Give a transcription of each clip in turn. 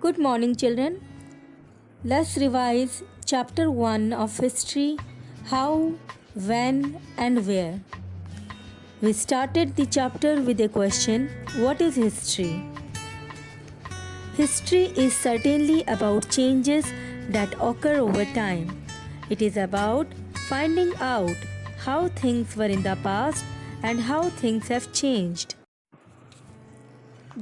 Good morning, children. Let's revise chapter 1 of history: how, when, and where. We started the chapter with a question: what is history? History is certainly about changes that occur over time. It is about finding out how things were in the past and how things have changed.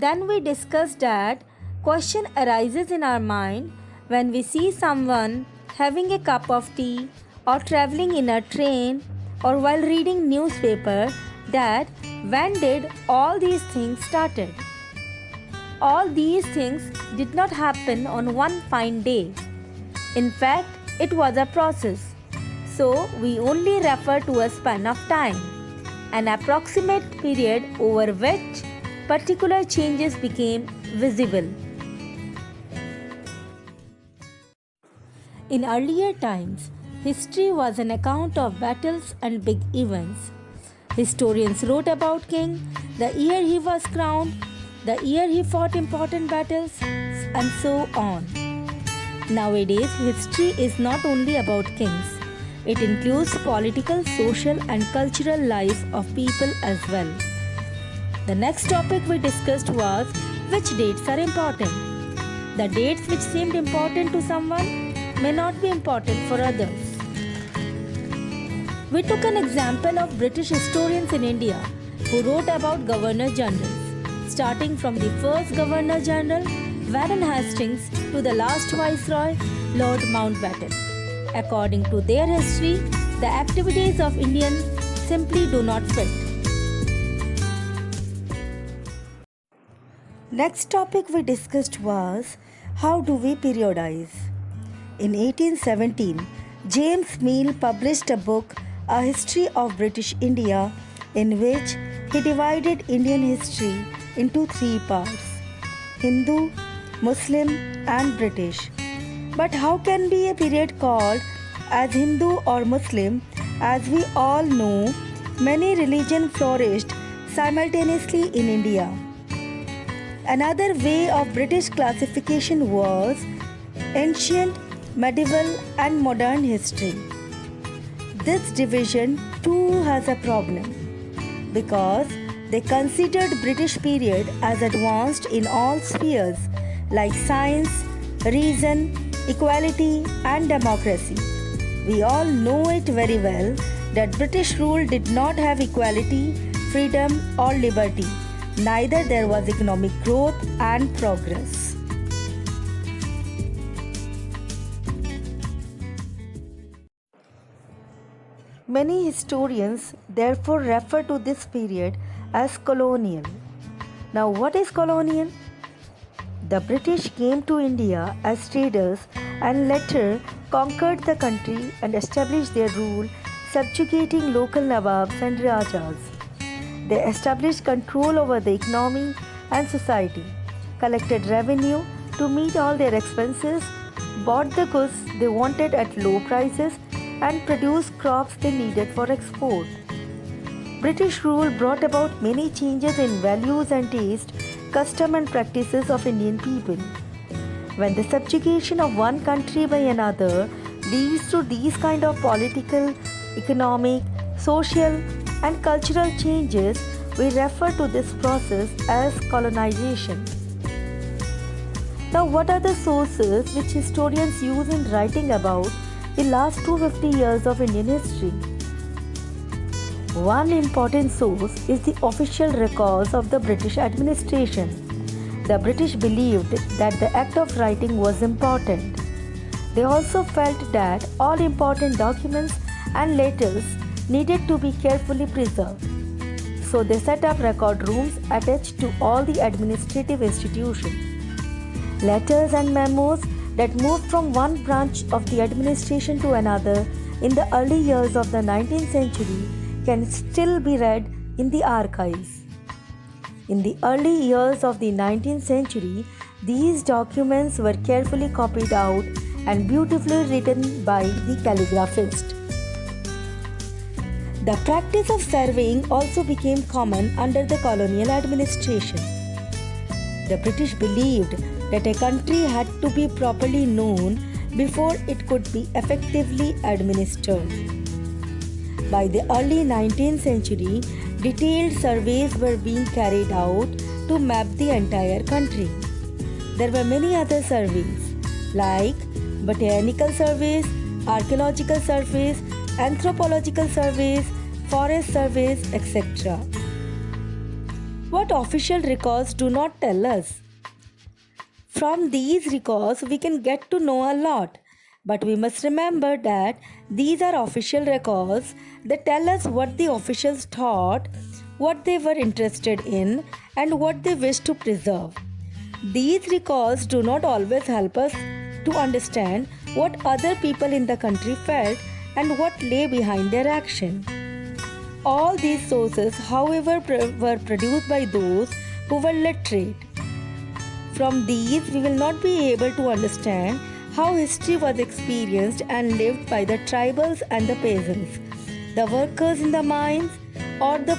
Then we discussed that question arises in our mind when we see someone having a cup of tea or traveling in a train or while reading newspaper, that when did all these things started? All these things did not happen on one fine day. In fact, it was a process. So we only refer to a span of time, an approximate period over which particular changes became visible. In earlier times, history was an account of battles and big events. Historians wrote about king, the year he was crowned, the year he fought important battles, and so on. Nowadays, history is not only about kings. It includes political, social, and cultural life of people as well. The next topic we discussed was which dates are important. The dates which seemed important to someone may not be important for others. We took an example of British historians in India who wrote about Governor Generals, starting from the first Governor General, Warren Hastings, to the last Viceroy, Lord Mountbatten. According to their history, the activities of Indians simply do not fit. Next topic we discussed was how do we periodize? In 1817, James Mill published a book, A History of British India, in which he divided Indian history into three parts: Hindu, Muslim, and British. But how can be a period called as Hindu or Muslim? As we all know, many religions flourished simultaneously in India. Another way of British classification was ancient, medieval, and modern history. This division too has a problem because they considered British period as advanced in all spheres like science, reason, equality, and democracy. We all know it very well that British rule did not have equality, freedom, or liberty. Neither there was economic growth and progress. Many historians therefore refer to this period as colonial. Now, what is colonial? The British came to India as traders and later conquered the country and established their rule, subjugating local Nawabs and Rajas. They established control over the economy and society, collected revenue to meet all their expenses, bought the goods they wanted at low prices, and produced crops they needed for export. British rule brought about many changes in values and taste, custom and practices of Indian people. When the subjugation of one country by another leads to these kind of political, economic, social, and cultural changes, we refer to this process as colonization. Now, what are the sources which historians use in writing about the last 250 years of Indian history? One important source is the official records of the British administration. The British believed that the act of writing was important. They also felt that all important documents and letters needed to be carefully preserved. So they set up record rooms attached to all the administrative institutions. Letters and memos that moved from one branch of the administration to another in the early years of the 19th century can still be read in the archives. In the early years of the 19th century, these documents were carefully copied out and beautifully written by the calligraphist. The practice of surveying also became common under the colonial administration. The British believed that a country had to be properly known before it could be effectively administered. By the early 19th century, detailed surveys were being carried out to map the entire country. There were many other surveys like botanical surveys, archaeological surveys, anthropological surveys, forest surveys, etc. What official records do not tell us? From these records, we can get to know a lot. But we must remember that these are official records that tell us what the officials thought, what they were interested in, and what they wish to preserve. These records do not always help us to understand what other people in the country felt and what lay behind their action. All these sources, however, were produced by those who were literate. From these, we will not be able to understand how history was experienced and lived by the tribals and the peasants, the workers in the mines, or the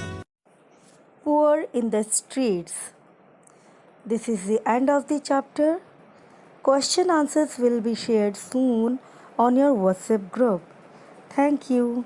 poor in the streets. This is the end of the chapter. Question answers will be shared soon on your WhatsApp group. Thank you.